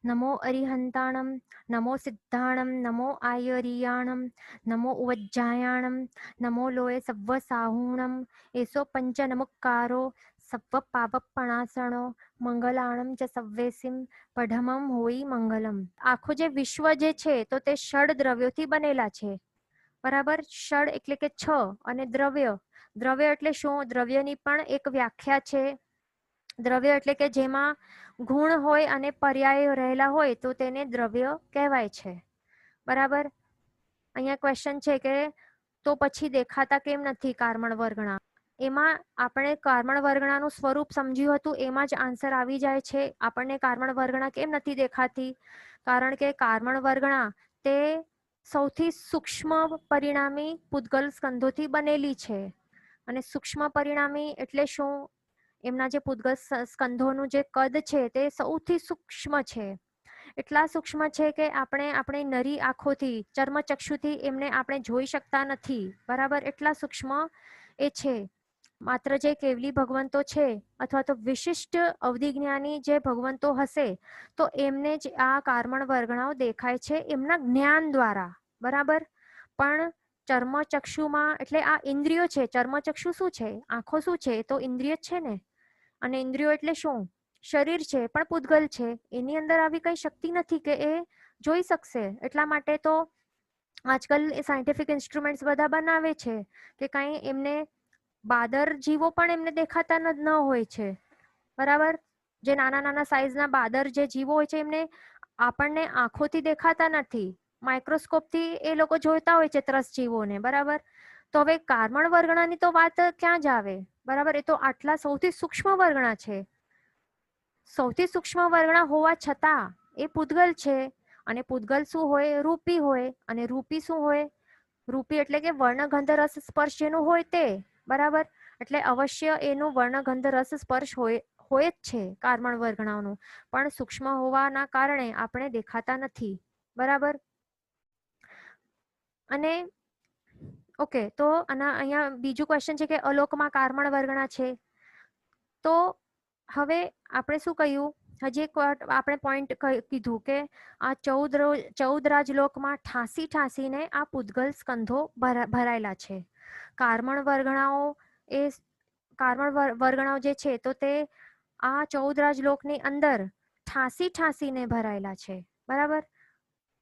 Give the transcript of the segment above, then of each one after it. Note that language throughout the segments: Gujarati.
नमो अरिहंताणं नमो सिद्धाणं नमो आयरियाणं नमो उवज्जायाणं नमो लोये सव्वसाहूणं एसो पंचनमुक्कारो सव्व पावपणासणो મંગલાણમ ચ સવ્વેસિમ પઢમમ હોઈ મંગલમ. આખું જે વિશ્વ જે છે તો તે ષડ દ્રવ્યોથી બનેલા છે. બરાબર. ષડ એટલે કે છ અને દ્રવ્ય. દ્રવ્ય એટલે શું? દ્રવ્યની પણ એક વ્યાખ્યા છે. દ્રવ્ય એટલે કે જેમાં ગુણ હોય અને પર્યાયો રહેલા હોય તો તેને દ્રવ્ય કહેવાય છે. બરાબર. અહીંયા ક્વેશ્ચન છે કે તો પછી દેખાતા કેમ નથી કાર્મણ વર્ગણા? એમાં આપણે કાર્મણ વર્ગણાનું સ્વરૂપ સમજ્યું હતું, એમાં જ આન્સર આવી જાય છે. આપણને કાર્મણ વર્ગણા કેમ નથી દેખાતી? કારણ કે કાર્મણ વર્ગણા તે સૌથી સૂક્ષ્મ પરિણામી પૂતગલ સ્કંધોથી બનેલી છે. અને સૂક્ષ્મ પરિણામી એટલે શું? એમના જે પૂતગલ સ્કંધોનું જે કદ છે તે સૌથી સૂક્ષ્મ છે. એટલા સૂક્ષ્મ છે કે આપણે આપણી નરી આંખોથી ચર્મચક્ષુથી એમને આપણે જોઈ શકતા નથી. બરાબર. એટલા સૂક્ષ્મ એ છે. માત્ર જે કેવલી ભગવંતો છે અથવા તો વિશિષ્ટ અવધિજ્ઞાની જે ભગવંતો હશે તો એમને જ આ કાર્મણ વર્ગણાઓ દેખાય છે એમના જ્ઞાન દ્વારા. બરાબર. પણ ચર્મચક્ષુમાં એટલે આ ઇન્દ્રિયો છે. ચર્મચક્ષુ શું છે? આંખો શું છે? તો ઇન્દ્રિય જ છે ને. અને ઇન્દ્રિયો એટલે શું? શરીર છે પણ પૂતગલ છે. એની અંદર આવી કઈ શક્તિ નથી કે એ જોઈ શકશે. એટલા માટે તો આજકાલ સાયન્ટિફિક ઇન્સ્ટ્રુમેન્ટ્સ બધા બનાવે છે કે કઈ એમને બાદર જીવો પણ એમને દેખાતા ન હોય છે. બરાબર. જે નાના નાના સાઈઝના બાદર જે જીવો હોય છે એમને આપણને આંખોથી દેખાતા નથી. માઇક્રોસ્કોપથી એ લોકો જોતા હોય છે ત્રસ જીવોને. બરાબર. તો હવે કાર્મણ વર્ગણાની તો વાત ક્યાં જ આવે? બરાબર. એ તો આટલા સૌથી સૂક્ષ્મ વર્ગણા છે. સૌથી સૂક્ષ્મ વર્ગણા હોવા છતાં એ પૂતગલ છે. અને પૂતગલ શું હોય? રૂપી હોય. અને રૂપી શું હોય? રૂપી એટલે કે વર્ણગંધ રસ સ્પર્શ જેનું હોય તે. બરાબર. એટલે અવશ્ય એનું વર્ણગંધ રસ સ્પર્શ હોય જ છે કાર્મણ વર્ગણાઓનું. પણ સૂક્ષ્મ હોવાના કારણે આપણે દેખાતા નથી. બરાબર. અને ઓકે, તો અહીંયા બીજું ક્વેશ્ચન છે કે અલોકમાં કાર્મણ વર્ગણા છે. તો હવે આપણે શું કહ્યું? હજી એક વાર આપણે પોઈન્ટ કીધું કે આ 14 રાજલોકમાં ઠાંસીને આ પૂતગલ સ્કંધો ભરાયેલા છે. કાર્મણ વર્ગણાઓ એ કાર્મણ વર્ગણાઓ જે છે તો તે આ 14 રાજલોકની અંદર ઠાંસીને ભરાયેલા છે. બરાબર.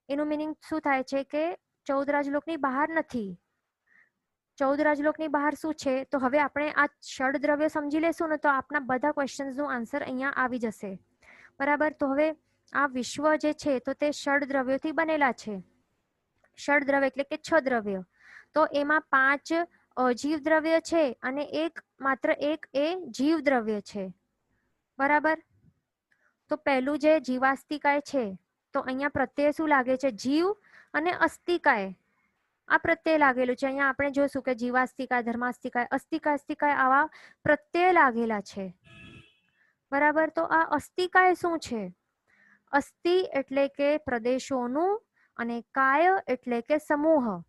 એનું મિનિંગ શું થાય છે કે 14 રાજલોકની બહાર નથી. 14 રાજલોકની બહાર શું છે? તો હવે આપણે આ ષડ દ્રવ્ય સમજી લેશું ને તો આપના બધા ક્વેશ્ચન્સનો આન્સર અહીંયા આવી જશે. બરાબર. તો હવે આ વિશ્વ જે છે તો તે ષડ દ્રવ્યોથી બનેલા છે. ષડ દ્રવ્ય એટલે કે 6 દ્રવ્ય. તો એમાં 5 અજીવ દ્રવ્ય છે અને માત્ર એક એ જીવ દ્રવ્ય છે. બરાબર. તો પહેલું જે જીવાસ્તિકાય છે તો અહીંયા પ્રત્યય શું લાગે છે? જીવ અને અસ્તિકાય. આ પ્રત્યય લાગેલું છે. અહીંયા આપણે જોઈશું કે જીવાસ્તિકાય, ધર્માસ્તિકાય, અસ્તિકાય આવા પ્રત્યય લાગેલા છે. બરાબર. તો આ અસ્તિકાય શું છે? અસ્થિ એટલે કે પ્રદેશોનું અને કાય એટલે કે સમૂહ.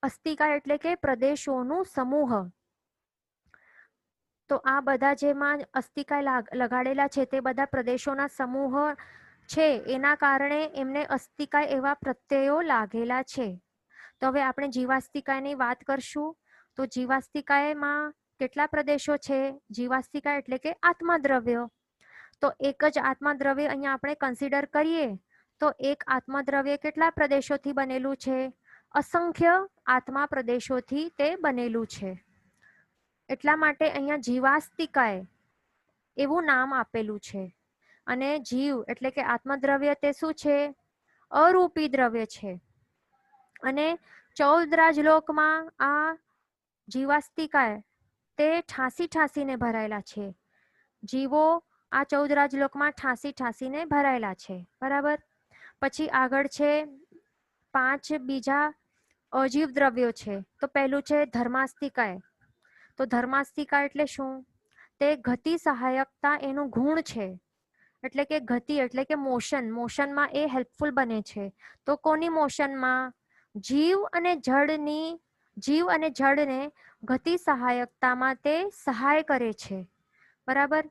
અસ્તિકાય એટલે કે પ્રદેશોનું સમૂહ. તો આ બધા જેમાં અસ્તિકાય લગાડેલા છે તે બધા પ્રદેશોના સમૂહ છે. એના કારણે એમને અસ્તિકાય એવા પ્રત્યયો લાગેલા છે. તો હવે આપણે જીવાસ્તિકાયની વાત કરશું. તો જીવાસ્તિકાયમાં કેટલા પ્રદેશો છે? જીવાસ્તિકાય એટલે કે આત્મદ્રવ્ય. તો એક જ આત્મદ્રવ્ય અહીંયા આપણે કન્સિડર કરીએ તો એક આત્મદ્રવ્ય કેટલા પ્રદેશોથી બનેલું છે? અસંખ્ય આત્મા પ્રદેશોથી તે બનેલું છે. એટલા માટે અહીંયા જીવાસ્તિકાય એવું નામ આપેલું છે. અને જીવ એટલે કે આત્મદ્રવ્ય તે શું છે? અરૂપી દ્રવ્ય છે. અને 14 રાજલોકમાં આ જીવાસ્તિકાય તે ઠાંસીને ભરાયેલા છે. જીવો આ 14 રાજલોકમાં ઠાંસીને ભરાયેલા છે. બરાબર. પછી આગળ છે 5 બીજા અજીવ દ્રવ્યો છે. તો પહેલું છે ધર્માસ્તિકાય. તો ધર્માસ્તિકાય એટલે શું? તે ગતિ સહાયકતા એનું ગુણ છે. એટલે કે ગતિ એટલે કે મોશનમાં એ હેલ્પફુલ બને છે. તો કોની મોશનમાં? જીવ અને જડને ગતિ સહાયકતામાં તે સહાય કરે છે. બરાબર.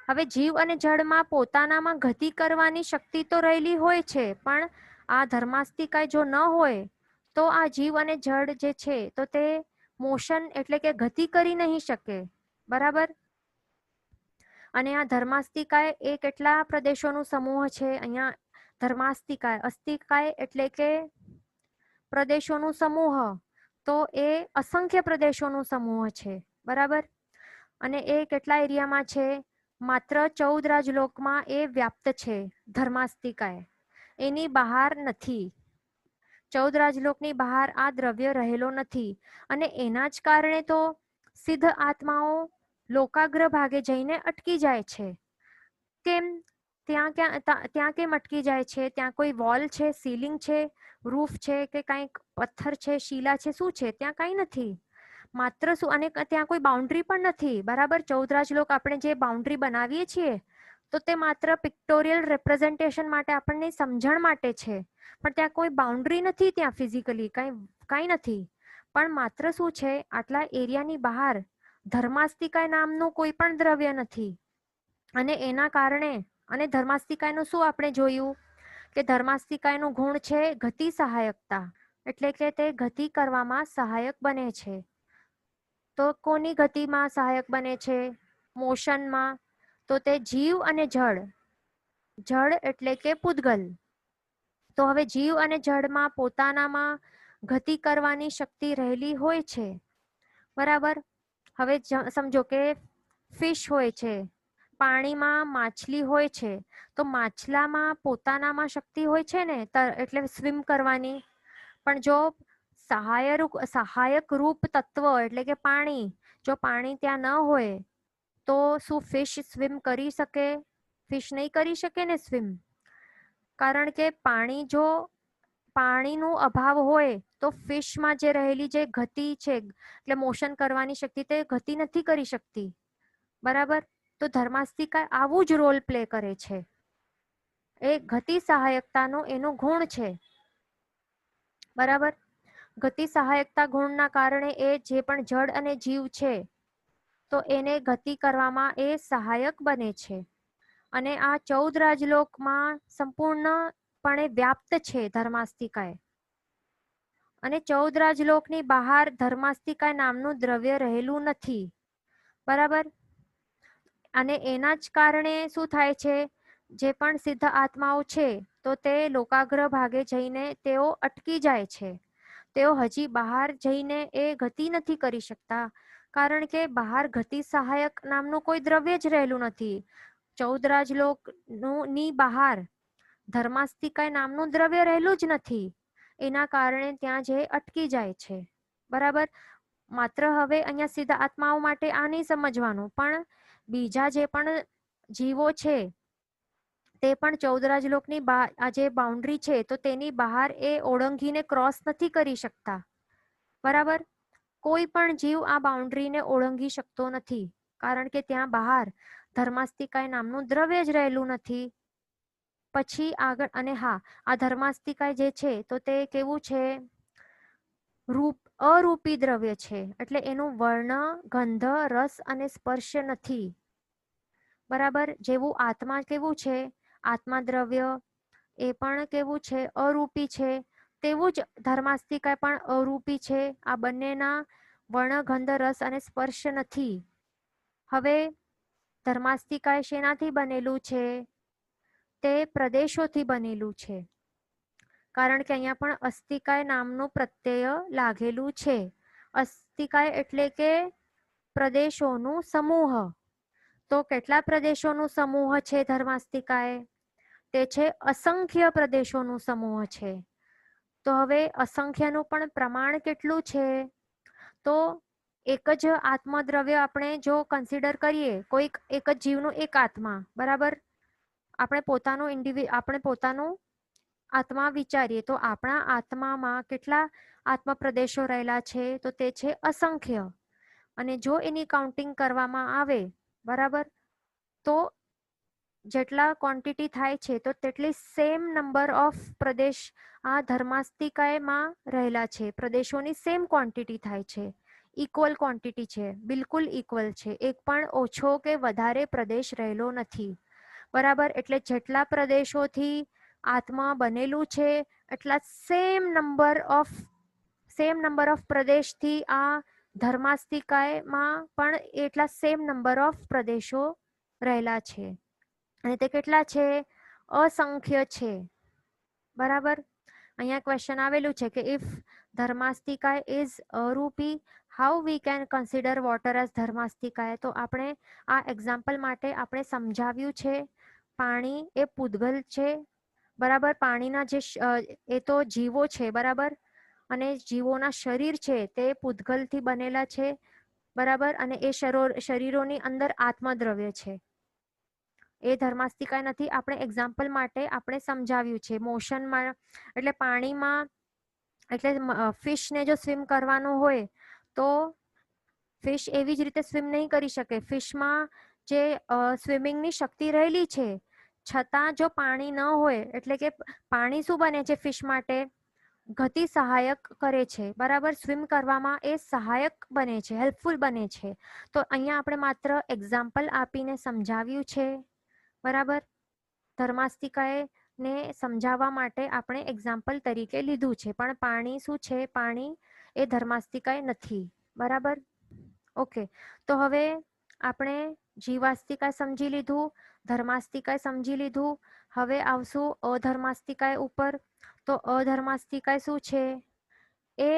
હવે જીવ અને જળમાં પોતાનામાં ગતિ કરવાની શક્તિ તો રહેલી હોય છે, પણ આ ધર્માસ્તિકાય જો ન હોય તો આ જીવ અને જળ જે છે તો તે મોશન એટલે કે ગતિ કરી નહીં શકે. બરાબર. અને આ ધર્માસ્તિકાય એ કેટલા પ્રદેશોનું સમૂહ છે? અહીંયા ધર્માસ્તિકાય, અસ્તિકાય એટલે કે પ્રદેશોનું સમૂહ, તો એ અસંખ્ય પ્રદેશોનું સમૂહ છે. બરાબર. અને એ કેટલા એરિયામાં છે? માત્ર 14 રાજલોકમાં એ વ્યાપ્ત છે ધર્માસ્તિકાય, એની બહાર નથી. 14 રાજલોકની બહાર આ દ્રવ્ય રહેલો નથી. અને એના જ કારણે તો સિદ્ધ આત્માઓ લોકાગ્ર ભાગે જઈને અટકી જાય છે. કેમ? ત્યાં કેમ અટકી જાય છે? ત્યાં કોઈ વોલ છે, સીલિંગ છે, રૂફ છે કે કંઈક પથ્થર છે, શીલા છે, શું છે? ત્યાં કંઈ નથી. માત્ર શું, અને ત્યાં કોઈ બાઉન્ડ્રી પણ નથી. બરાબર. 14 રાજલોક આપણે જે બાઉન્ડ્રી બનાવીએ છીએ તો તે માત્ર પિક્ટોરિયલ રેપ્રેઝન્ટેશન માટે, આપણને સમજણ માટે છે. પણ ત્યાં કોઈ બાઉન્ડ્રી નથી, ત્યાં ફિઝિકલી કંઈ નથી. પણ માત્ર શું છે, આટલા એરિયાની બહાર ધર્માસ્તિકાય નામનું કોઈ પણ દ્રવ્ય નથી. અને એના કારણે, અને ધર્માસ્તિકાયનું શું આપણે જોયું કે ધર્માસ્તિકાયનું ગુણ છે ગતિ સહાયકતા, એટલે કે તે ગતિ કરવામાં સહાયક બને છે. તો કોની ગતિમાં સહાયક બને છે? મોશનમાં. તો તે જીવ અને જળ, જળ એટલે કે પૂતગલ. તો હવે જીવ અને જળમાં પોતાનામાં ગતિ કરવાની શક્તિ રહેલી હોય છે. બરાબર. હવે સમજો કે ફિશ હોય છે, પાણીમાં માછલી હોય છે, તો માછલામાં પોતાનામાં શક્તિ હોય છે ને, એટલે સ્વિમ કરવાની. પણ જો સહાયક રૂપ તત્વ એટલે કે પાણી, જો પાણી ત્યાં ન હોય તો શું ફિશ સ્વિમ કરી શકે? ફિશ નહીં કરી શકે ને સ્વિમ. કારણ કે પાણીનો અભાવ હોય તો ફિશમાં જે રહેલી જે ગતિ છે, એટલે મોશન કરવાની શક્તિ, તે ગતિ નથી કરી શકતી. બરાબર. તો ધર્માસ્તિકા આવું જ રોલ પ્લે કરે છે. એ ગતિ સહાયકતાનો એનો ગુણ છે. બરાબર. ગતિ સહાયકતા ગુણના કારણે એ જે પણ જળ અને જીવ છે તો એને ગતિ કરવામાં એ સહાયક બને છે. અને આ 14 રાજલોકમાં સંપૂર્ણપણે વ્યાપ્ત છે ધર્માસ્તિકાય. અને 14 રાજલોકની બહાર ધર્માસ્તિકાય નામનું દ્રવ્ય રહેલું નથી. બરાબર. અને એના જ કારણે શું થાય છે? જે પણ સિદ્ધ આત્માઓ છે તો તે લોકાગ્ર ભાગે જઈને તેઓ અટકી જાય છે. તેઓ હજી બહાર જઈને એ ગતિ નથી કરી શકતા, કારણ કે બહાર ગતિ સહાયક નામનું કોઈ દ્રવ્ય જ રહેલું નથી. 14 રાજલોકની બહાર ધર્માસ્તિકાય નામનું દ્રવ્ય રહેલું જ નથી. એના કારણે ત્યાં જે અટકી જાય છે. બરાબર. માત્ર હવે અહીંયા સિદ્ધ આત્માઓ માટે આ નહીં સમજવાનું, પણ બીજા જે પણ જીવો છે તે પણ 14 રાજલોકની આ જે બાઉન્ડ્રી છે તો તેની બહાર એ ઓળંગીને ક્રોસ નથી કરી શકતા. બરાબર. કોઈ પણ જીવ આ બાઉન્ડ્રીને ઓળંગી શકતો નથી, કારણ કે ત્યાં બહાર ધર્માસ્તિકાય નામનું દ્રવ્ય જ રહેલું નથી. પછી આગળ, અને હા, આ ધર્માસ્તિકાય જે છે તો તે કેવું છે? અરૂપી દ્રવ્ય છે, એટલે એનું વર્ણ, ગંધ, રસ અને સ્પર્શ નથી. બરાબર. જેવું આત્મા કેવું છે, આત્મા દ્રવ્ય એ પણ કેવું છે? અરૂપી છે. તેવું જ ધર્માસ્તિકાય પણ અરૂપી છે. આ બંનેના વર્ણ, ગંધ, રસ અને સ્પર્શ નથી. હવે ધર્માસ્તિકાય શેનાથી બનેલું છે? તે પ્રદેશોથી બનેલું છે. કારણ કે અહીંયા પણ અસ્તિકાય નામનું પ્રત્યય લાગેલું છે. અસ્તિકાય એટલે કે પ્રદેશોનું સમૂહ. તો કેટલા પ્રદેશોનું સમૂહ છે ધર્માસ્તિકાય? તે છે અસંખ્ય પ્રદેશોનું સમૂહ છે. તો હવે અસંખ્યનું પણ પ્રમાણ કેટલું છે? તો એક જ આત્મદ્રવ્ય આપણે જો કન્સિડર કરીએ, કોઈક એક જ જીવનું એક આત્મા. બરાબર. આપણે પોતાનું આત્મા વિચારીએ તો આપણા આત્મામાં કેટલા આત્મ પ્રદેશો રહેલા છે? તો તે છે અસંખ્ય. અને જો એની કાઉન્ટિંગ કરવામાં આવે, બરાબર, તો જેટલા ક્વોન્ટિટી થાય છે તો તેટલી સેમ નંબર ઓફ પ્રદેશ આ ધર્માસ્તિકાયમાં રહેલા છે. પ્રદેશોની સેમ ક્વોન્ટિટી થાય છે. ઇક્વલ ક્વોન્ટિટી છે, બિલકુલ ઇક્વલ છે, એક પણ ઓછો કે વધારે પ્રદેશ રહેલો નથી. બરાબર, એટલે જેટલા પ્રદેશોથી આત્મા બનેલું છે એટલા સેમ નંબર ઓફ પ્રદેશથી આ ધર્માસ્તિકાયમાં પણ એટલા સેમ નંબર ઓફ પ્રદેશો રહેલા છે, અને તે કેટલા છે? અસંખ્ય છે. બરાબર, અહીંયા ક્વેશ્ચન આવેલું છે કે ઇફ ધર્માસ્તિકાય ઇઝ અરૂપી, how we can consider water as ધર્માસ્તિકાય? તો આપણે આ એક્ઝામ્પલ માટે આપણે સમજાવ્યું છે પાણી એ પૂદગલ છે. બરાબર, પાણીના જે એ તો જીવો છે. બરાબર, અને જીવોના શરીર છે તે પૂદગલથી બનેલા છે. બરાબર, અને એ શરીરોની અંદર આત્મદ્રવ્ય છે, એ ધર્માસ્તિકાય નથી. આપણે એક્ઝામ્પલ માટે આપણે સમજાવ્યું છે મોશનમાં, એટલે પાણીમાં, એટલે ફિશને જો સ્વિમ કરવાનું હોય તો ફિશ એવી જ રીતે સ્વિમ નહીં કરી શકે. ફિશમાં જે સ્વિમિંગની શક્તિ રહેલી છે, છતાં જો પાણી ન હોય, એટલે કે પાણી શું બને છે ફિશ માટે? ગતિ સહાયક કરે છે. બરાબર, સ્વિમ કરવામાં એ સહાયક બને છે, હેલ્પફુલ બને છે. તો અહીંયા આપણે માત્ર એક્ઝામ્પલ આપીને સમજાવ્યું છે. બરાબર, ધર્માસ્તિકાય ને સમજાવવા માટે આપણે એક્ઝામ્પલ તરીકે લીધું છે, પણ પાણી શું છે? પાણી એ ધર્માસ્તિકાય નથી. બરાબર, ઓકે. તો હવે આપણે જીવાસ્તિકાય સમજી લીધું, ધર્માસ્તિકાય સમજી લીધું. હવે આવશું અધર્માસ્તિકાય ઉપર. તો અધર્માસ્તિકાય શું છે? એ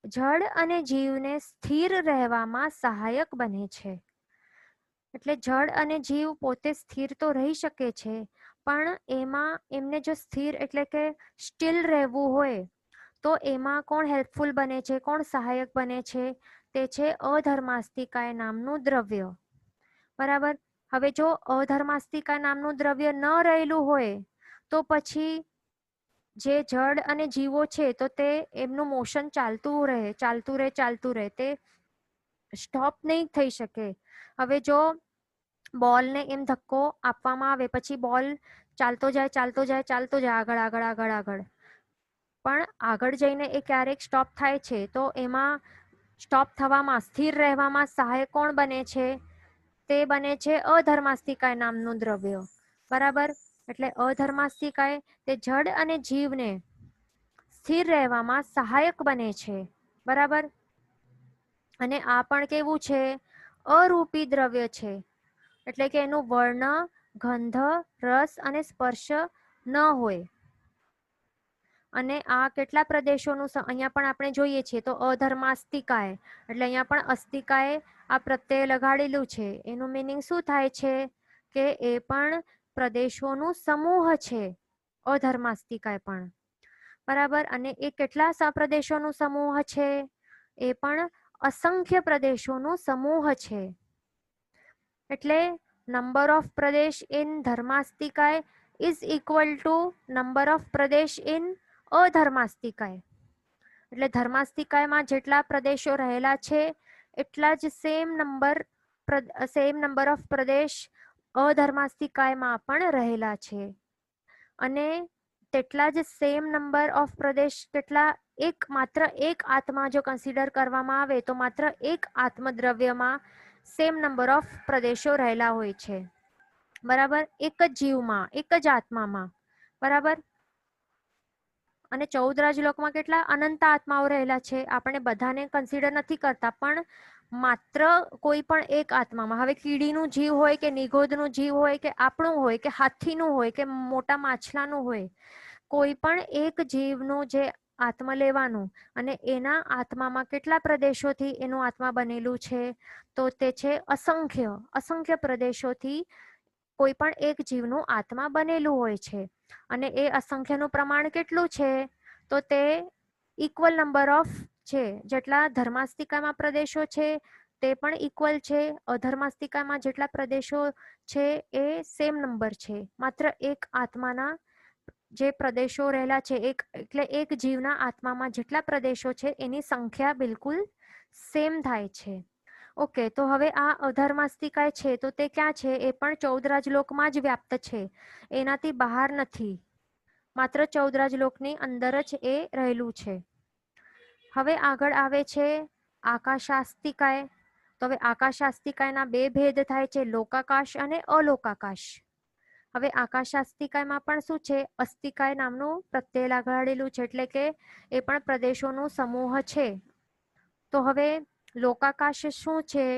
જળ અને જીવને સ્થિર રહેવામાં સહાયક બને છે. એટલે જળ અને જીવ પોતે સ્થિર તો રહી શકે છે, પણ એમને જો સ્થિર એટલે કે સ્ટીલ રહેવું હોય તો એમાં કોણ હેલ્પફુલ બને છે, કોણ સહાયક બને છે? તે છે અધર્માસ્તિકાય નામનું દ્રવ્ય. બરાબર, હવે જો અધર્માસ્તિકાય નામનું દ્રવ્ય ન રહેલું હોય તો પછી જે જળ અને જીવો છે તો તે એમનું મોશન ચાલતું રહે, તે સ્ટોપ નહીં થઈ શકે. હવે જો બોલને એમ ધક્કો આપવામાં આવે, પછી બોલ ચાલતો જાય આગળ, પણ આગળ જઈને એ ક્યારેક સ્ટોપ થાય છે, તો એમાં સ્ટોપ થવામાં, સ્થિર રહેવામાં સહાયક કોણ બને છે? તે બને છે અધર્માસ્તિકાય નામનું દ્રવ્ય. બરાબર, એટલે અધર્માસ્તિકાય તે જડ અને જીવને સ્થિર રહેવામાં સહાયક બને છે. બરાબર, અને આ પણ કેવું છે? અરૂપી દ્રવ્ય છે, એટલે કે એનું વર્ણ, ગંધ, રસ અને સ્પર્શ ન હોય. અને આ કેટલા પ્રદેશોનું અહીંયા પણ આપણે જોઈએ છીએ તો અધર્માસ્તિકાય, એટલે અહીંયા પણ અસ્તિકાય આ પ્રત્યય લગાડેલું છે. એનું મીનિંગ શું થાય છે? કે એ પણ પ્રદેશોનું સમૂહ છે, અધર્માસ્તિકાય પણ. બરાબર, અને એ કેટલા પ્રદેશોનું સમૂહ છે? એ પણ અસંખ્ય પ્રદેશોનું સમૂહ છે. એટલે નંબર ઓફ પ્રદેશ ઇન ધર્માસ્તિકાય is equal to number of પ્રદેશ ઇન અધર્માસ્તિકાય. એટલે ધર્માસ્તિકાયમાં જેટલા પ્રદેશો રહેલા છે એટલા જ સેમ નંબર ઓફ પ્રદેશ અધર્માસ્તિકાયમાં પણ રહેલા છે, અને તેટલા જ સેમ નંબર ઓફ પ્રદેશ માત્ર એક આત્મા જો કન્સિડર કરવામાં આવે તો માત્ર એક આત્મદ્રવ્યમાં સેમ નંબર ઓફ પ્રદેશો રહેલા હોય છે. બરાબર, એક જ જીવમાં, એક જ આત્મામાં. બરાબર, અને 14 રાજલોકમાં કેટલા અનંત આત્માઓ રહેલા છે? આપણે બધાને કન્સિડર નથી કરતા, પણ માત્ર કોઈ પણ એક આત્મામાં, હવે કીડીનું જીવ હોય કે નિગોદનું જીવ હોય કે આપણું હોય કે હાથીનું હોય કે મોટા માછલાનું હોય, કોઈ પણ એક જીવનું જે આત્મા લેવાનું, અને એના આત્મામાં કેટલા પ્રદેશોથી એનું આત્મા બનેલું છે? તો તે છે અસંખ્ય પ્રદેશોથી કોઈ પણ એક જીવનું આત્મા બનેલું હોય છે. અને એ અસંખ્યનું પ્રમાણ કેટલું છે? તો તે ઇક્વલ નંબર ઓફ છે. જેટલા ધર્માસ્તિકામાં પ્રદેશો છે તે પણ ઇક્વલ છે, અધર્માસ્તિકામાં જેટલા પ્રદેશો છે એ સેમ નંબર છે. માત્ર એક આત્માના જે પ્રદેશો રહેલા છે, એટલે એક જીવના આત્મામાં જેટલા પ્રદેશો છે એની સંખ્યા બિલકુલ સેમ થાય છે. ઓકે, તો હવે આ અધર્માસ્તિકાય છે તો તે ક્યાં છે? એ પણ 14 રાજલોકમાં જ વ્યાપ્ત છે, એનાથી બહાર નથી. માત્ર 14 રાજલોકની અંદર જ એ રહેલું છે. હવે આગળ આવે છે આકાશાસ્તિકાય. તો હવે આકાશાસ્તિકાયના બે ભેદ થાય છે, લોકાકાશ અને અલોકાકાશ. હવે આકાશાસ્તિકાયમાં પણ શું છે, અસ્તિકાય નામનું પ્રત્યય લગાડેલું છે, એટલે કે એ પણ પ્રદેશોનો સમૂહ છે. તો હવે લોકાકાશ શું છે?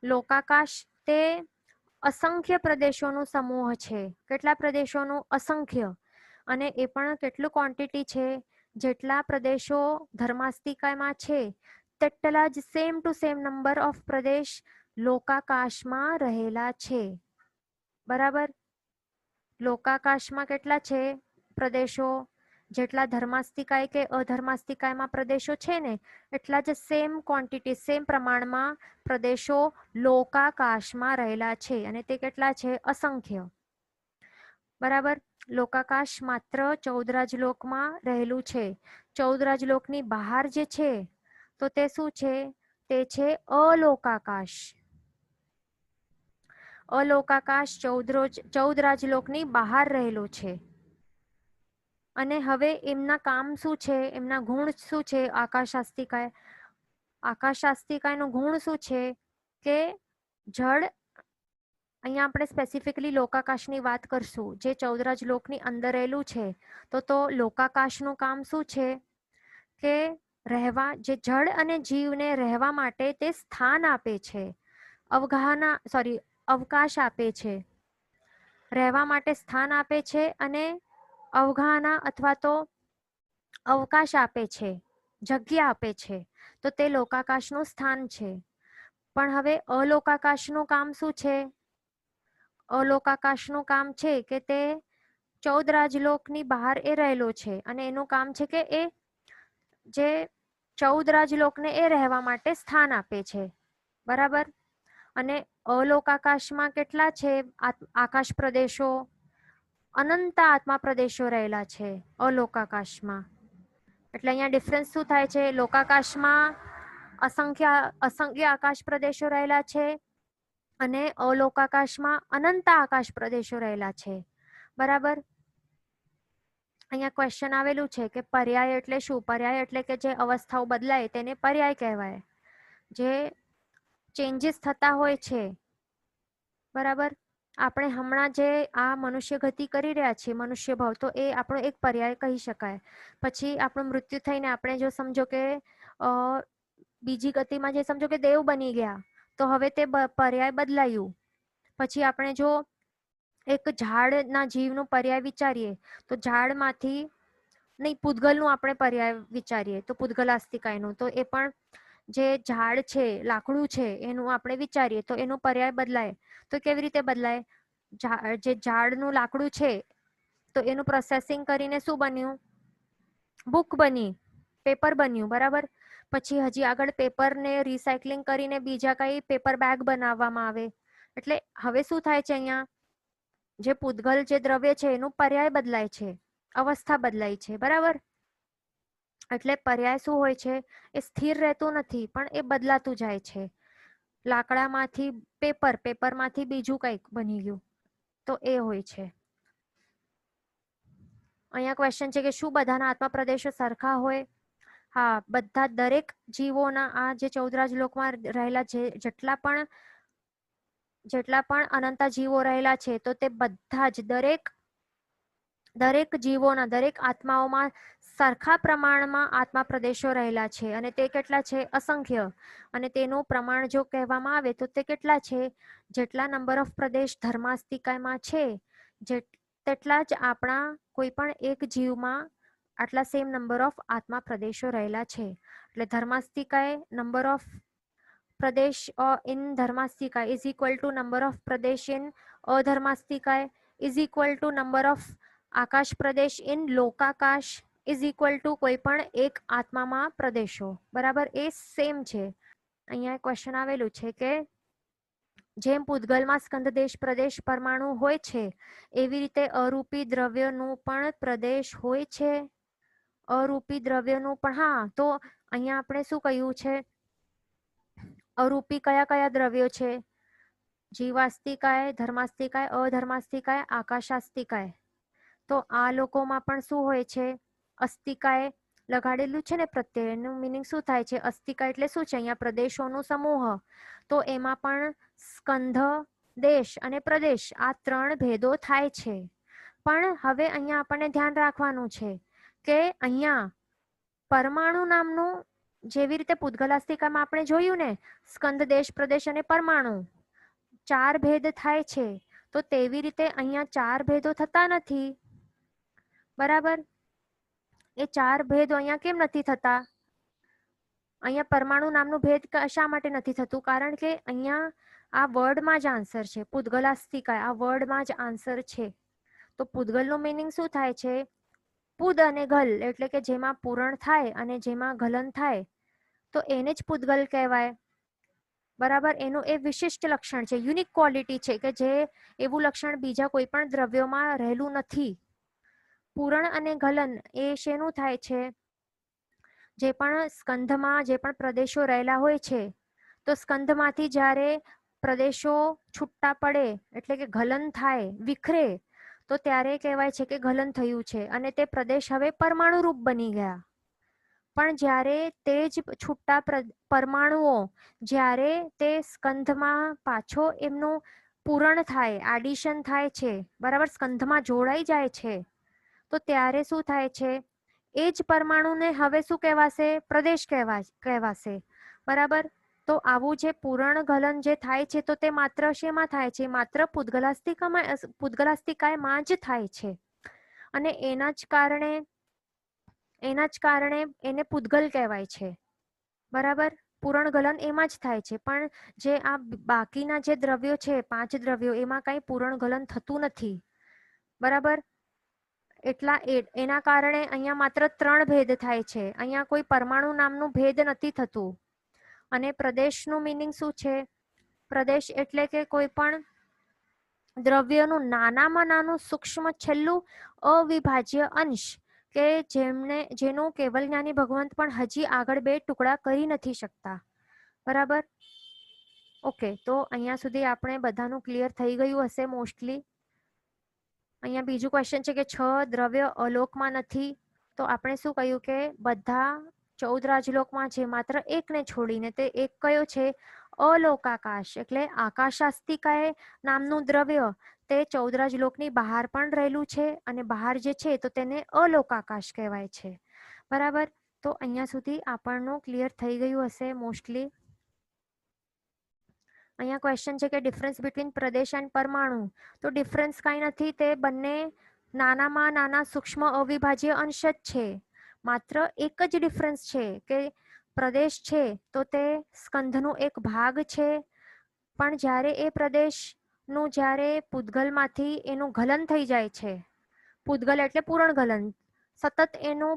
લોકાકાશ તે અસંખ્ય પ્રદેશોનો સમૂહ છે. કેટલા પ્રદેશોનું? અસંખ્ય. અને એ પણ કેટલું ક્વોન્ટિટી છે? જેટલા પ્રદેશો ધર્માસ્તિકાયમાં છે તેટલા જ same to same number of પ્રદેશ લોકાકાશમાં રહેલા છે. બરાબર? લોકાકાશમાં કેટલા છે પ્રદેશો? જેટલા ધર્માસ્તિકાય કે અધર્માસ્તિકાયમાં પ્રદેશો છે ને એટલા જ સેમ ક્વોન્ટિટી, સેમ પ્રમાણમાં પ્રદેશો લોકાકાશમાં રહેલા છે. અને તે કેટલા છે? અસંખ્ય. બરાબર? લોકાકાશ માત્ર 14 રાજલોકમાં રહેલું છે. 14 રાજલોકની બહાર જે છે તો તે શું છે? તે છે અલોકાકાશ. અલોકાકાશ 14 રાજલોકની બહાર રહેલું છે. અને હવે એમના કામ શું છે? એમના ગુણ શું છે? આકાશાસ્તિકાય, આકાશાસ્તિકાયનો ગુણ શું છે કે જળ, અહીંયા આપણે સ્પેસિફિકલી લોકાકાશની વાત કરશું, જે 14 રાજલોકની અંદર રહેલું છે. તો લોકાકાશનું કામ શું છે કે રહેવા, જે જળ અને જીવને રહેવા માટે તે સ્થાન આપે છે, અવકાશ આપે છે, રહેવા માટે સ્થાન આપે છે અને અવગાહના અથવા તો અવકાશ આપે છે, જગ્યા આપે છે. તો તે લોકાકાશનું સ્થાન છે. પણ હવે અલોકાકાશનું કામ શું છે? અલોકાકાશનું કામ છે કે તે 14 રાજલોકની બહાર એ રહેલો છે અને એનું કામ છે કે એ જે 14 રાજલોકને એ રહેવા માટે સ્થાન આપે છે. બરાબર? અને અલોકાકાશમાં કેટલા છે આકાશ પ્રદેશો? અનંત આત્મા પ્રદેશો રહેલા છે અલોકાકાશમાં. એટલે અહીંયા ડિફરન્સ શું થાય છે? લોકાકાશમાં અસંખ્ય આકાશ પ્રદેશો રહેલા છે અને અલોકાકાશમાં અનંત આકાશ પ્રદેશો રહેલા છે. બરાબર? અહીંયા ક્વેશ્ચન આવેલું છે કે પર્યાય એટલે શું? પર્યાય એટલે કે જે અવસ્થાઓ બદલાય તેને પર્યાય કહેવાય. જે ચેન્જીસ થતા હોય છે. બરાબર? આપણે હમણાં જે આ મનુષ્ય ગતિ કરી રહ્યા છીએ, મનુષ્ય ભાવ, તો એ આપણો એક પર્યાય કહી શકાય. પછી આપણું મૃત્યુ થઈને આપણે જો સમજો કે બીજી ગતિમાં જે સમજો કે દેવ બની ગયા, તો હવે તે પર્યાય બદલાયું. પછી આપણે જો એક ઝાડના જીવનું પર્યાય વિચારીએ તો ઝાડમાંથી નહીં, પૂતગલનું આપણે પર્યાય વિચારીએ તો પૂતગલાસ્તિકાયનું, તો એ પણ જે ઝાડ છે, લાકડું છે, એનું આપણે વિચારીએ તો એનો પર્યાય બદલાય. તો કેવી રીતે બદલાય? જે ઝાડનું લાકડું છે તો એનું પ્રોસેસિંગ કરીને શું બન્યું? બુક બની, પેપર બન્યું. બરાબર? પછી હજી આગળ પેપરને રિસાયકલિંગ કરીને બીજા કઈ પેપર બેગ બનાવવામાં આવે. એટલે હવે શું થાય છે? અહીંયા જે પૂતગલ જે દ્રવ્ય છે એનું પર્યાય બદલાય છે, અવસ્થા બદલાય છે. બરાબર? એટલે પર્યાય શું હોય છે? એ સ્થિર રહેતું નથી, પણ એ બદલાતું જાય છે. લાકડામાંથી પેપર, પેપરમાંથી બીજું કંઈક બની ગયું, તો એ હોય છે. અહીંયા ક્વેશ્ચન છે કે શું બધાના આત્મા પ્રદેશો સરખા હોય? હા, બધા, દરેક જીવોના આ જે 14 રાજલોકમાં રહેલા જેટલા પણ અનંત જીવો રહેલા છે તો તે બધા જ દરેક જીવોના, દરેક આત્માઓમાં સરખા પ્રમાણમાં આત્મા પ્રદેશો રહેલા છે. અને તે કેટલા છે? અસંખ્ય. અને તેનું પ્રમાણ જો કહેવામાં આવે તો તે કેટલા છે? જેટલા નંબર ઓફ પ્રદેશ ધર્માસ્તિકાયમાં છે તેટલા જ આપણા કોઈ પણ એક જીવમાં આટલા સેમ નંબર ઓફ આત્મા પ્રદેશો રહેલા છે. એટલે ધર્માસ્તિકાય number of Pradesh in dharmastika is equal to number of pradesh in adharmastika is equal to number of Akash Pradesh in લોકાકાશ is equal to કોઈ પણ એક આત્મામાં પ્રદેશો. બરાબર? એ સેમ છે. અહીંયા ક્વેશ્ચન આવેલું છે કે જેમ પૂતગલમાં સ્કંદ દેશ પ્રદેશ પરમાણુ હોય છે એવી રીતે અરૂપી દ્રવ્યનું પણ પ્રદેશ હોય છે. અરૂપી દ્રવ્યનું પણ, હા, તો અહીંયા આપણે શું કહ્યું છે? અરૂપી કયા કયા દ્રવ્યો છે? જીવાસ્તિકાય, ધર્માસ્તિકાય, અધર્માસ્તિકાય, આકાશાસ્તિકાય. તો આ લોકોમાં પણ શું હોય છે? અસ્તિકાય લગાડેલું છે ને પ્રત્યય, એનું મિનિંગ શું થાય છે? અસ્તિકા એટલે શું છે? અહીંયા પ્રદેશોનો સમૂહ, તો એમાં પણ સ્કંધ, દેશ અને પ્રદેશ આ 3 ભેદો થાય છે. પણ હવે અહીંયા આપણને ધ્યાન રાખવાનું છે કે અહીંયા પરમાણુ નામનું, જેવી રીતે પૂતગલાસ્તિકામાં આપણે જોયું ને, સ્કંદ, દેશ, પ્રદેશ અને પરમાણુ 4 ભેદ થાય છે, તો તેવી રીતે અહીંયા 4 ભેદો થતા નથી. બરાબર? એ 4 ભેદો અહીંયા કેમ નથી થતા? અહીંયા પરમાણુ નામનું ભેદ શા માટે નથી થતું? કારણ કે અહીંયા આ વર્ડમાં જ આન્સર છે. પૂતગલાસ્તિકા આ વર્ડમાં જ આન્સર છે. તો પૂતગલનો મિનિંગ શું થાય છે? પૂદ અને ગલ, એટલે કે જેમાં પૂરણ થાય અને જેમાં ગલન થાય, તો એને જ પૂતગલ કહેવાય. બરાબર? એનું એ વિશિષ્ટ લક્ષણ છે, યુનિક ક્વોલિટી છે કે જે એવું લક્ષણ બીજા કોઈ પણ દ્રવ્યોમાં રહેલું નથી. પૂરણ અને ગલન એ શેનું થાય છે? જે પણ સ્કંધમાં જે પણ પ્રદેશો રહેલા હોય છે, તો સ્કંધમાંથી જ્યારે પ્રદેશો છૂટા પડે એટલે કે ગલન થાય, વિખરે, તો ત્યારે કહેવાય છે કે ગલન થયું છે અને તે પ્રદેશ હવે પરમાણુ રૂપ બની ગયા. પણ જ્યારે તે જ છૂટા પરમાણુઓ જ્યારે તે સ્કંધમાં પાછો એમનું પૂરણ થાય, એડિશન થાય છે, બરાબર, સ્કંધમાં જોડાઈ જાય છે, તો ત્યારે શું થાય છે? એ જ પરમાણુને હવે શું કહેવાશે? પ્રદેશ કહેવાશે. બરાબર? તો આવું જે પૂરણ ગલન જે થાય છે, તો તે માત્ર શેમાં થાય છે? માત્ર પૂતગલાસ્તિકામાં જ થાય છે. અને એના જ કારણે એને પૂતગલ કહેવાય છે. બરાબર? પૂરણ ગલન એમાં જ થાય છે. પણ જે આ બાકીના જે દ્રવ્યો છે, 5 દ્રવ્યો, એમાં કઈ પૂરણ ગલન થતું નથી. બરાબર? એના કારણે અહીંયા માત્ર 3 ભેદ થાય છે. અહીંયા કોઈ પરમાણુ નામનું ભેદ નથી થતું. અને પ્રદેશનું મિનિંગ શું છે? પ્રદેશ એટલે કે કોઈ પણ દ્રવ્યનું નાનામાં નાનું સૂક્ષ્મ છેલ્લું અવિભાજ્ય અંશ, કે જેનું કેવલ જ્ઞાની ભગવંત પણ હજી આગળ 2 ટુકડા કરી નથી શકતા. બરાબર? ઓકે, તો અહીંયા સુધી આપણે બધાનું ક્લિયર થઈ ગયું હશે મોસ્ટલી. અહીંયા બીજું ક્વેશ્ચન છે કે 6 દ્રવ્ય અલોકમાં નથી, તો આપણે શું કહ્યું કે બધા 14 રાજલોકમાં છે, માત્ર એકને છોડીને. તે એક કયો છે? અલોકાકાશ, એટલે આકાશાસ્તિકાએ નામનું દ્રવ્ય તે 14 રાજલોકની બહાર પણ રહેલું છે, અને બહાર જે છે તો તેને અલોકાકાશ કહેવાય છે. બરાબર? તો અહીંયા સુધી આપણનું ક્લિયર થઈ ગયું હશે મોસ્ટલી. અહીંયા ક્વેશ્ચન છે કે ડિફરન્સ બિટવીન પ્રદેશ એન્ડ પરમાણુ. તો ડિફરન્સ કાંઈ નથી, તે બંને નાનામાં નાના સૂક્ષ્મ અવિભાજ્ય અંશ જ છે. માત્ર એક જ ડિફરન્સ છે કે પ્રદેશ છે તો તે સ્કંધનું એક ભાગ છે, પણ જ્યારે એ પ્રદેશનું જ્યારે પૂતગલમાંથી એનું ગલન થઈ જાય છે, પૂતગલ એટલે પૂરણ ગલન, સતત એનું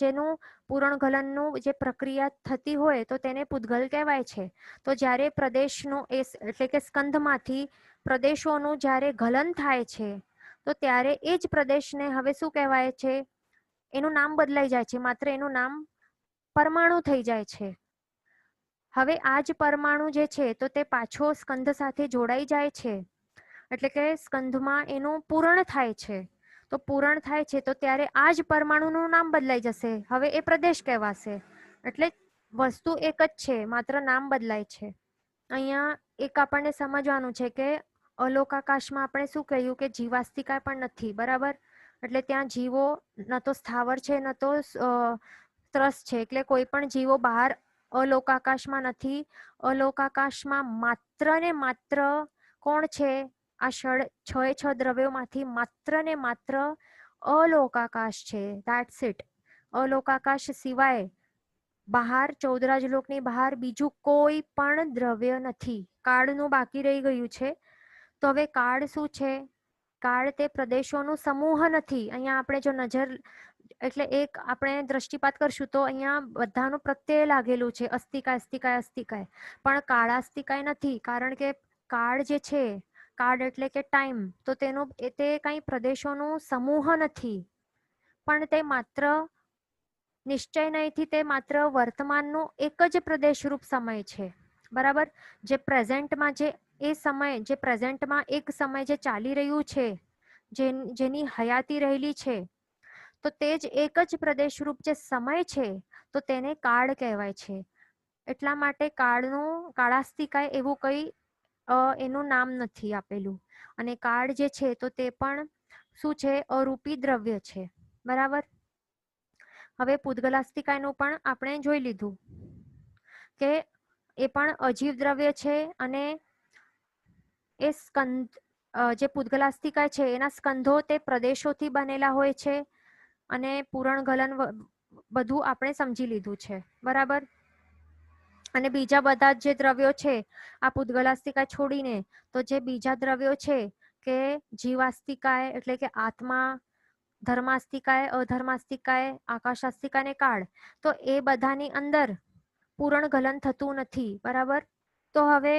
જેનું પૂરણ ગલનનું જે પ્રક્રિયા થતી હોય તો તેને પૂતગલ કહેવાય છે. તો જ્યારે પ્રદેશનું એટલે કે સ્કંધમાંથી પ્રદેશોનું જ્યારે ગલન થાય છે, તો ત્યારે એ જ પ્રદેશને હવે શું કહેવાય છે? એનું નામ બદલાઈ જાય છે, માત્ર એનું નામ પરમાણુ થઈ જાય છે. હવે આ જ પરમાણુ જે છે તો તે પાછો સ્કંધ સાથે જોડાઈ જાય છે, એટલે કે સ્કંધમાં એનું પૂરણ થાય છે. તો પૂરણ થાય છે તો ત્યારે આ જ પરમાણુનું નામ બદલાઈ જશે, હવે એ પ્રદેશ કહેવાશે. એટલે વસ્તુ એક જ છે, માત્ર નામ બદલાય છે. અહીંયા એક આપણને સમજવાનું છે કે અલોકાકાશમાં આપણે શું કહ્યું કે જીવાસ્તિકા પણ નથી. બરાબર? એટલે ત્યાં જીવો ન તો સ્થાવર છે ન તો ત્રસ છે, એટલે કોઈ પણ જીવો બહાર અલોકાકાશમાં નથી. અલોકાકાશમાં માત્ર ને માત્ર કોણ છે? આ 6 દ્રવ્યોમાંથી માત્ર ને માત્ર અલોકાકાશ છે. That's it. અલોકાકાશ સિવાય બહાર 14 રાજલોકની બહાર બીજું કોઈ પણ દ્રવ્ય નથી. કાળનું બાકી રહી ગયું છે. તો હવે કાળ શું છે? કાળ તે પ્રદેશોનું સમૂહ નથી. અહીંયા આપણે જો નજર એટલે એક આપણે દ્રષ્ટિપાત કરશું તો અહીંયા બધાનું પ્રત્યય લાગેલું છે, અસ્તિકાય અસ્તિકાય અસ્તિકાય, પણ કાળાસ્તિકાય નથી. કારણ કે કાળ જે છે, કાળ એટલે કે ટાઈમ, તો તે કઈ પ્રદેશોનું સમૂહ નથી, પણ તે માત્ર નિશ્ચય નહીંથી તે માત્ર વર્તમાનનું એક જ પ્રદેશરૂપ સમય છે. બરાબર? જે પ્રેઝન્ટમાં એ સમય જે પ્રેઝન્ટમાં એક સમય જે ચાલી રહ્યું છે, જેની હયાતી રહેલી છે, તો તે જ એક જ પ્રદેશરૂપ જે સમય છે તો તેને કાળ કહેવાય છે. એટલા માટે કાળનું કાળાસ્તિકાય એવું કઈ એનું નામ નથી આપેલું. અને કાળ જે છે તો તે પણ શું છે? અરૂપી દ્રવ્ય છે. બરાબર. હવે પૂદગલાસ્તિકાયનું પણ આપણે જોઈ લીધું કે એ પણ અજીવ દ્રવ્ય છે અને એ સ્કંદ જે પૂદગલાસ્તિકાય છે એના સ્કંધો તે પ્રદેશોથી બનેલા હોય છે અને પૂરણ ગલન બધું આપણે સમજી લીધું છે. બરાબર. અને બીજા બધા જે દ્રવ્યો છે આ પૂદગલાસ્તિકાય છોડીને તો જે બીજા દ્રવ્યો છે કે જીવાસ્તિકાય એટલે કે આત્મા, ધર્માસ્તિકાય, અધર્માસ્તિકાય, આકાશાસ્તિકાય ને કાળ, તો એ બધાની અંદર પૂરણ ગલન થતું નથી. બરાબર. તો હવે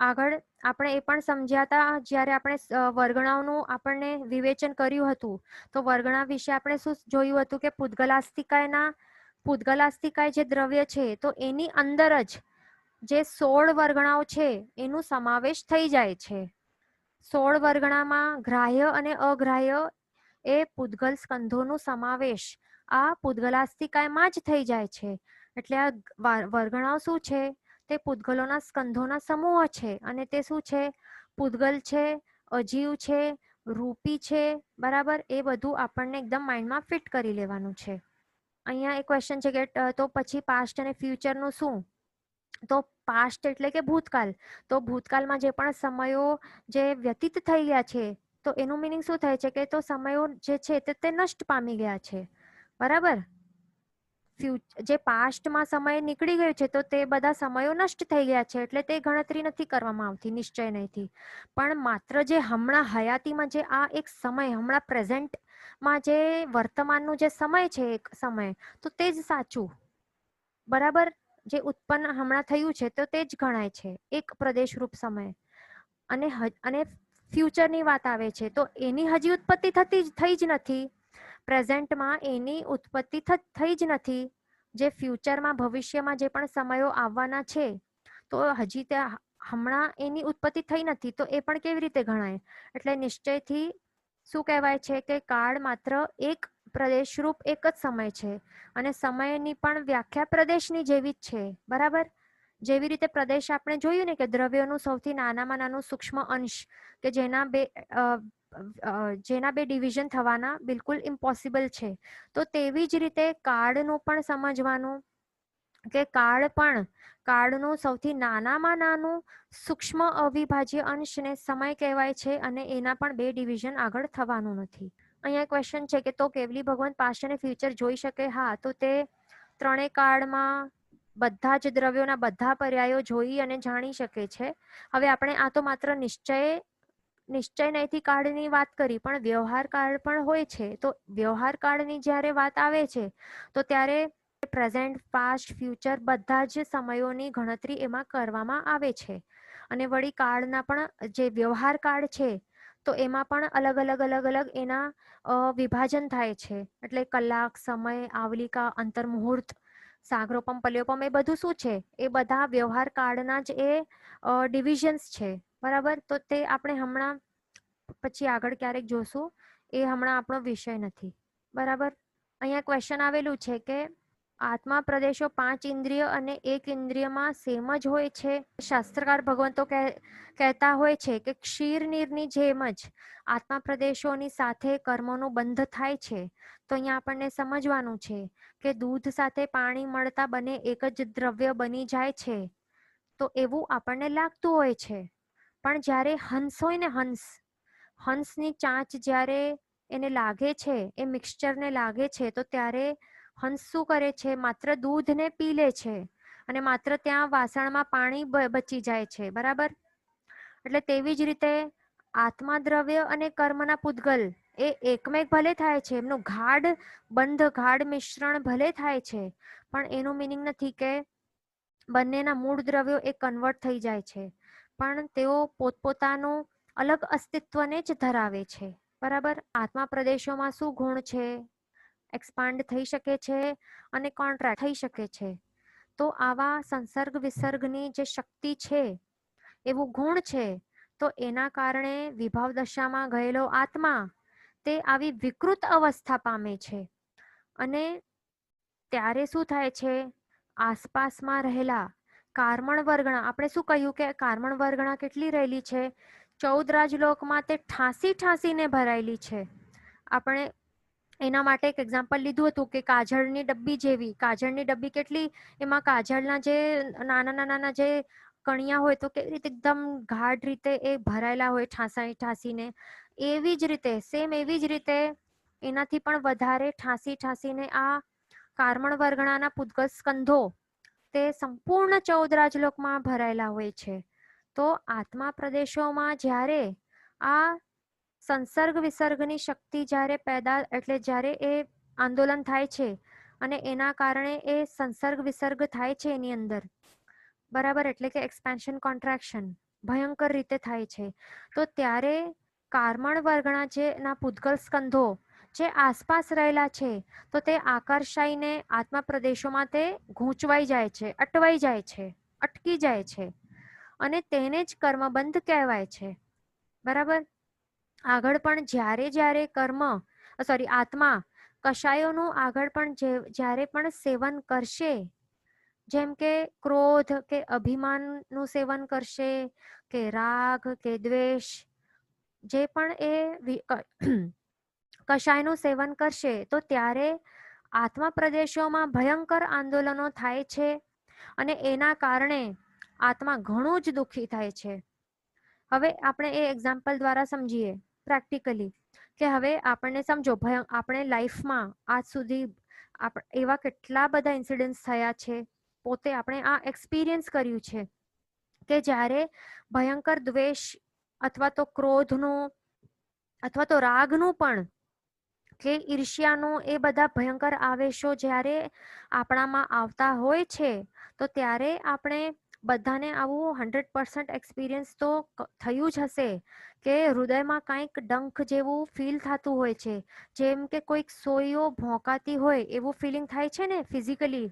આગળ આપણે એ પણ સમજ્યા હતા જ્યારે આપણે વર્ગણાઓનું આપણને વિવેચન કર્યું હતું તો વર્ગણા વિશે આપણે શું જોયું હતું કે પૂદગલાસ્તિકાય જે દ્રવ્ય છે તો એની અંદર જ જે 16 વર્ગણાઓ છે એનું સમાવેશ થઈ જાય છે. 16 વર્ગણામાં ગ્રાહ્ય અને અગ્રાહ્ય એ પૂદગલ સ્કંધોનું સમાવેશ આ પૂદગલાસ્તિકાયમાં જ થઈ જાય છે. એટલે આ વર્ગણાઓ શું છે? તે પૂદગલોના સ્કંધોના સમૂહ છે અને તે શું છે? પૂદગલ છે, અજીવ છે, રૂપી છે. બરાબર. એ બધું આપણને એકદમ માઇન્ડમાં ફિટ કરી લેવાનું છે. અહીંયા એક ક્વેશ્ચન છે કે તો પછી પાસ્ટ અને ફ્યુચરનું શું? તો પાસ્ટ એટલે કે ભૂતકાળ. તો ભૂતકાળમાં જે પણ સમયો જે વ્યતીત થઈ ગયા છે તો એનું મિનિંગ શું થાય છે કે તો સમયો જે છે તે નષ્ટ પામી ગયા છે. બરાબર. જે પાસ્ટમાં સમય નીકળી ગયો છે તો તે બધા સમયો નષ્ટ થઈ ગયા છે એટલે તે ગણતરી નથી કરવામાં આવતી, નિશ્ચય નથી. પણ માત્ર જે હમણાં હયાતીમાં જે આ એક સમય હમણાં પ્રેઝન્ટમાં જે વર્તમાનનું જે સમય છે એક સમય તો તે જ સાચું. બરાબર. જે ઉત્પન્ન હમણાં થયું છે તો તે જ ગણાય છે એક પ્રદેશરૂપ સમય. અને ફ્યુચરની વાત આવે છે તો એની હજી ઉત્પત્તિ થઈ જ નથી. પ્રેઝન્ટમાં એની ઉત્પત્તિ થઈ જ નથી. જે ફ્યુચરમાં ભવિષ્યમાં જે પણ સમયો આવવાના છે તો હજી ત્યાં હમણાં એની ઉત્પત્તિ થઈ નથી તો એ પણ કેવી રીતે ગણાય? એટલે નિશ્ચયથી શું કહેવાય છે કે કાળ માત્ર એક પ્રદેશરૂપ એક જ સમય છે અને સમયની પણ વ્યાખ્યા પ્રદેશની જેવી જ છે. બરાબર. જેવી રીતે પ્રદેશ આપણે જોયું ને કે દ્રવ્યોનું સૌથી નાનામાં નાનું સૂક્ષ્મ અંશ કે જેના બે ડિવિઝન થવાના બિલકુલ ઇમ્પોસિબલ છે. તો તેવી જ રીતે કાળનું પણ સમજવાનું કે કાળનું સૌથી નાનામાં નાનું સૂક્ષ્મ અવિભાજ્ય અંશને સમય કહેવાય છે અને એના પણ બે ડિવિઝન આગળ થવાનું નથી. અહીંયા ક્વેશ્ચન છે કે તો કેવલી ભગવાન પાસ્ટ અને ફ્યુચર જોઈ શકે? હા. તો તે ત્રણેય કાળમાં બધા જ દ્રવ્યોના બધા પર્યાયો જોઈ અને જાણી શકે છે. હવે આપણે આ તો માત્ર નિશ્ચય નૈથી કાળની વાત કરી પણ વ્યવહાર કાળ પણ હોય છે. તો વ્યવહાર કાળની જ્યારે વાત આવે છે તો ત્યારે પ્રેઝન્ટ, પાસ્ટ, ફ્યુચર બધા જ સમયોની ગણતરી એમાં કરવામાં આવે છે. અને વળી કાળના પણ જે વ્યવહાર કાળ છે તો એમાં પણ અલગ અલગ એના વિભાજન થાય છે. એટલે કલાક, સમય, આવલિકા, અંતર્મુહૂર્ત, સાગરોપમ, પલ્યોપમ એ બધું શું છે? એ બધા વ્યવહાર કાળના જ એ ડિવિઝન્સ છે. બરાબર. તો તે આપણે હમણાં પછી આગળ ક્યારેક જોશું. એ હમણાં આપણો વિષય નથી. બરાબર. અહીંયા ક્વેશ્ચન આવેલું છે કે આત્મા પ્રદેશો 5 ઇન્દ્રિય અને 1 ઇન્દ્રિયમાં સેમ જ હોય છે. શાસ્ત્રકાર ભગવંતો કહેતા હોય છે કે ક્ષીર નીરની જેમ જ આત્મા પ્રદેશોની સાથે કર્મોનું બંધ થાય છે. તો અહીંયા આપણને સમજવાનું છે કે દૂધ સાથે પાણી મળતા બંને એક જ દ્રવ્ય બની જાય છે. તો એવું આપણને લાગતું હોય છે. પણ જ્યારે હંસ હોય ને હંસની ચાંચ જ્યારે એને લાગે છે, એ મિક્સચરને લાગે છે તો ત્યારે હંસ શું કરે છે? માત્ર દૂધને પી લે છે અને માત્ર ત્યાં વાસણમાં પાણી બચી જાય છે. બરાબર. એટલે તેવી જ રીતે આત્મા દ્રવ્ય અને કર્મના પૂદગલ એ એકમેક ભલે થાય છે, એમનું ગાઢ મિશ્રણ ભલે થાય છે પણ એનું મિનિંગ નથી કે બંનેના મૂળ દ્રવ્યો એ કન્વર્ટ થઈ જાય છે. પણ તેઓ પોતપોતાનું અલગ અસ્તિત્વને જ ધરાવે છે. બરાબર. આત્મા પ્રદેશોમાં શું ગુણ છે? એક્સપાન્ડ થઈ શકે છે અને કોન્ટ્રાક્ટ થઈ શકે છે. તો આવા સંસર્ગ વિસર્ગની જે શક્તિ છે એવું ગુણ છે તો એના કારણે વિભાવ દશામાં ગયેલો આત્મા તે આવી વિકૃત અવસ્થા પામે છે. અને ત્યારે શું થાય છે, આસપાસમાં રહેલા કાર્મણ વર્ગણા, આપણે શું કહ્યું કે કાર્મણ વર્ગણા કેટલી રહેલી છે, 14 રાજલોકમાં તે ઠાંસીને ભરાયેલી છે. આપણે એના માટે એક એક્ઝામ્પલ લીધું હતું કે કાજળની ડબ્બી જેવી. કાજળની ડબ્બી કેટલી, એમાં કાજળના જે નાના જે કણિયા હોય તો કેવી રીતે એકદમ ગાઢ રીતે એ ભરાયેલા હોય ઠાંસીને, એવી જ રીતે સેમ એવી જ રીતે એનાથી પણ વધારે ઠાંસીને આ કાર્મણ વર્ગણાના પૂતગલ સ્કંધો તે સંપૂર્ણ 14 રાજલોકમાં ભરાયેલા હોય છે. તો આત્મા પ્રદેશોમાં જ્યારે આ સંસર્ગ વિસર્ગની શક્તિ જ્યારે પેદા, એટલે જ્યારે એ આંદોલન થાય છે અને એના કારણે એ સંસર્ગ વિસર્ગ થાય છે એની અંદર, બરાબર, એટલે કે એક્સપેન્શન કોન્ટ્રાક્શન ભયંકર રીતે થાય છે. તો ત્યારે કાર્મણ વર્ગના જે ના પૂતગલ સ્કંધો જે આસપાસ રહેલા છે તો તે આકર્ષાઈને આત્મા પ્રદેશોમાં તે ગૂંચવાઈ જાય છે, અટવાઈ જાય છે, અટકી જાય છે અને તેને જ કર્મબંધ કહેવાય છે. બરાબર. આગળ પણ જ્યારે આત્મા કષાયોનું આગળ પણ જ્યારે પણ સેવન કરશે, જેમ કે ક્રોધ કે અભિમાનનું સેવન કરશે કે રાગ કે દ્વેષ, જે પણ એ કષાયનું સેવન કરશે તો ત્યારે આત્મા પ્રદેશોમાં ભયંકર આંદોલનો થાય છે અને એના કારણે આત્મા ઘણું જ દુઃખી થાય છે. હવે આપણે એ એક્ઝામ્પલ દ્વારા સમજીએ પ્રેક્ટિકલી કે હવે આપણને સમજો, આપણે લાઈફમાં આજ સુધી એવા કેટલા બધા ઇન્સિડન્ટ્સ થયા છે, પોતે આપણે આ એક્સપિરિયન્સ કર્યું છે કે જ્યારે ભયંકર દ્વેષ અથવા તો ક્રોધનું અથવા તો રાગનું પણ કે ઈર્ષ્યાનું, એ બધા ભયંકર આવેશો જ્યારે આપણામાં આવતા હોય છે તો ત્યારે આપણે બધાને આવું 100% એક્સપિરિયન્સ તો થયું જ હશે કે હૃદયમાં કંઈક ડંખ જેવું ફીલ થતું હોય છે, જેમ કે કોઈક સોઈઓ ભોંકાતી હોય એવું ફિલિંગ થાય છે ને ફિઝિકલી.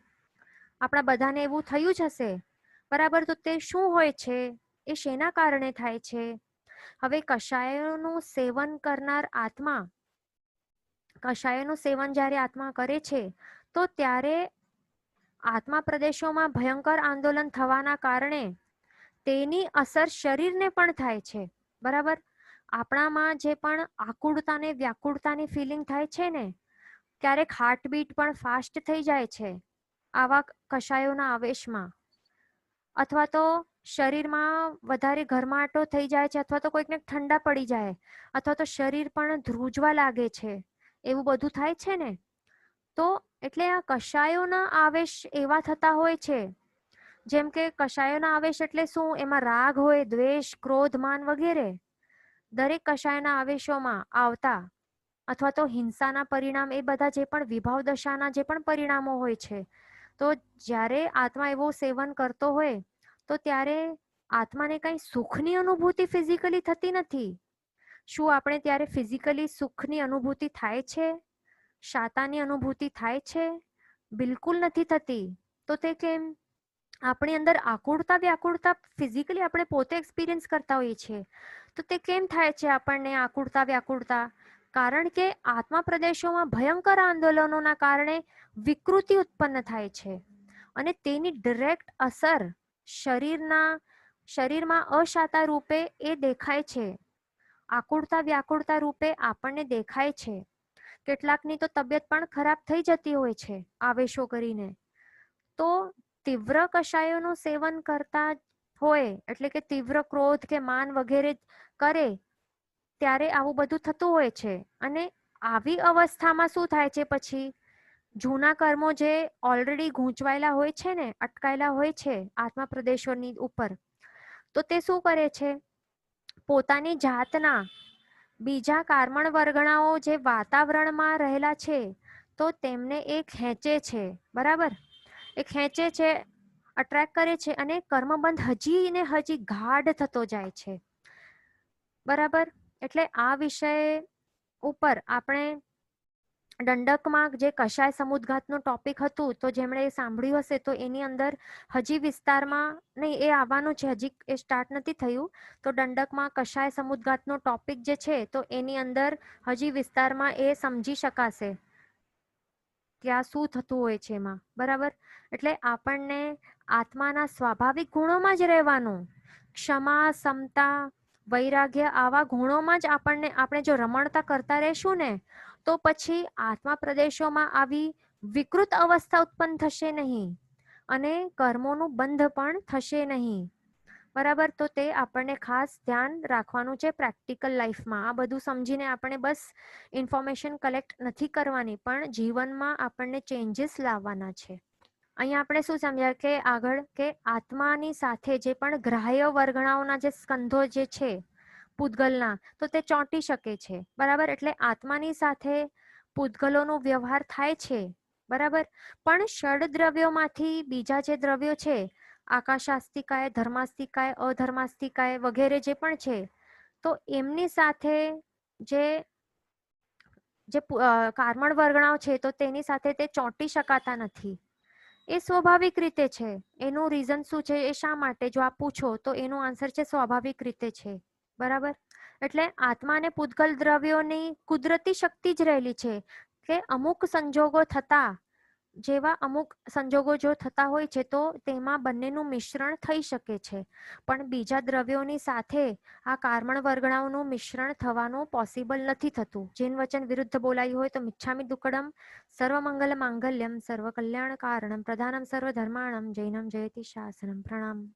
આપણા બધાને એવું થયું જ હશે, બરાબર. તો તે શું હોય છે, એ શેના કારણે થાય છે? હવે કષાયોનું સેવન કરનાર આત્મા, કષાયોનું સેવન જ્યારે આત્મા કરે છે તો ત્યારે આત્મા પ્રદેશોમાં ભયંકર આંદોલન થવાના કારણે તેની અસર શરીરને પણ થાય છે. બરાબર. આપણામાં જે પણ આકુળતા ને વ્યાકુળતાની ફિલિંગ થાય છે ને, ક્યારેક હાર્ટબીટ પણ ફાસ્ટ થઈ જાય છે આવા કષાયોના આવેશમાં, અથવા તો શરીરમાં વધારે ગરમાટો થઈ જાય છે, અથવા તો કોઈકને ઠંડા પડી જાય, અથવા તો શરીર પણ ધ્રુજવા લાગે છે, એવું બધું થાય છે ને. તો એટલે આ કષાયોના આવેશ એવા થતા હોય છે, જેમ કે કષાયોના આવેશ એટલે શું, એમાં રાગ હોય, દ્વેષ, ક્રોધ, માન વગેરે દરેક કષાયના આવેશોમાં આવતા, અથવા તો હિંસાના પરિણામ, એ બધા જે પણ વિભાવ દશાના જે પણ પરિણામો હોય છે, તો જ્યારે આત્મા એવું સેવન કરતો હોય તો ત્યારે આત્માને કઈ સુખની અનુભૂતિ ફિઝિકલી થતી નથી. શું આપણે ત્યારે ફિઝિકલી સુખની અનુભૂતિ થાય છે, શાતાની અનુભૂતિ થાય છે? બિલકુલ નથી થતી. તો તે કેમ? આપણી અંદર આકુળતા વ્યાકુળતા ફિઝિકલી આપણે પોતે એક્સપિરિયન્સ કરતા હોઈએ છીએ, તો તે કેમ થાય છે આપણને આકુળતા વ્યાકુળતા? કારણ કે આત્મા પ્રદેશોમાં ભયંકર આંદોલનોના કારણે વિકૃતિ ઉત્પન્ન થાય છે અને તેની ડિરેક્ટ અસર શરીરમાં અશાતા રૂપે એ દેખાય છે, આકુળતા વ્યાકુળતા રૂપે આપણને દેખાય છે. કેટલાકની તો તબિયત પણ ખરાબ થઈ જતી હોય છે આવેશો કરીને. તો તીવ્ર કષાયોનું સેવન કરતા હોય, એટલે કે તીવ્ર ક્રોધ કે માન વગેરે કરે, ત્યારે આવું બધું થતું હોય છે. અને આવી અવસ્થામાં શું થાય છે, પછી જૂના કર્મો જે ઓલરેડી ગૂંચવાયેલા હોય છે ને, અટકાયેલા હોય છે આત્મા પ્રદેશોની ઉપર, તો તે શું કરે છે, પોતાની જાતના બીજા કાર્મણ વર્ગણાઓ જે વાતાવરણમાં રહેલા છે તો તેમને એ ખેંચે છે. બરાબર. એ ખેંચે છે, અટ્રેક્ટ કરે છે અને કર્મબંધ હજી ને હજી ગાઢ થતો જાય છે. બરાબર. એટલે આ વિષય ઉપર આપણે દંડકમાં જે કષાય સમુદ્ઘાતનું ટોપિક હતું, તો જેમણે સાંભળ્યું હશે તો એની અંદર હજી વિસ્તારમાં નહીં, એ આવવાનું છે, હજી એ સ્ટાર્ટ નથી થયું. તો દંડકમાં કષાય સમુદ્ઘાતનો ટોપિક જે છે તો એની અંદર હજી વિસ્તારમાં એ સમજી શકાશે. કે આ શું થતું હોય છે એમાં, બરાબર. એટલે આપણને આત્માના સ્વાભાવિક ગુણોમાં જ રહેવાનું, ક્ષમા, સમતા, વૈરાગ્ય આવા ગુણોમાં જ આપણે જો રમણતા કરતા રહેશું ને, તો પછી આત્મા પ્રદેશોમાં આવી વિકૃત અવસ્થા ઉત્પન્ન થશે નહીં અને કર્મોનું બંધ પણ થશે નહીં, બરાબર. તો તે આપણને ખાસ ધ્યાન રાખવાનું છે પ્રેક્ટિકલ લાઈફમાં. આ બધું સમજીને આપણે બસ ઇન્ફોર્મેશન કલેક્ટ નથી કરવાની, પણ જીવનમાં આપણને ચેન્જીસ લાવવાના છે. અહીંયા આપણે શું સમજ્યા કે આગળ કે આત્માની સાથે જે પણ ગ્રાહ્ય વર્ગણાઓના જે સ્કંધો જે છે પૂતગલના, તો તે ચોંટી શકે છે, બરાબર. એટલે આત્માની સાથે પૂતગલોનો વ્યવહાર થાય છે, બરાબર. પણ ષડદ્રવ્યોમાંથી બીજા જે દ્રવ્યો છે, આકાશાસ્તિકાય, ધર્માસ્તિકાય, અધર્માસ્તિકાય વગેરે જે પણ છે, તો એમની સાથે જે કાર્મણ વર્ગણાઓ છે, તો તેની સાથે તે ચોંટી શકાતા નથી. એ સ્વાભાવિક રીતે છે. એનું રીઝન શું છે, એ શા માટે, જો આપ પૂછો તો એનો આન્સર છે સ્વાભાવિક રીતે છે, બરાબર. એટલે આત્મા અને પૂતગલ દ્રવ્યોની કુદરતી શક્તિ જ રહેલી છે કે અમુક સંજોગો થતા, જેવા અમુક સંજોગો જો થતા હોય છે તો તેમાં બંનેનું મિશ્રણ થઈ શકે છે, પણ બીજા દ્રવ્યોની સાથે આ કાર્મણ વર્ગણાઓનું મિશ્રણ થવાનું પોસિબલ નથી થતું. જીન વચન વિરુદ્ધ બોલાયું હોય તો મિચ્છામિ દુક્કડમ. સર્વમંગલ માંગલ્યમ સર્વ કલ્યાણ કારણમ પ્રધાનમ સર્વ ધર્માણમ જૈનમ જયતિ શાસનમ. પ્રણામ.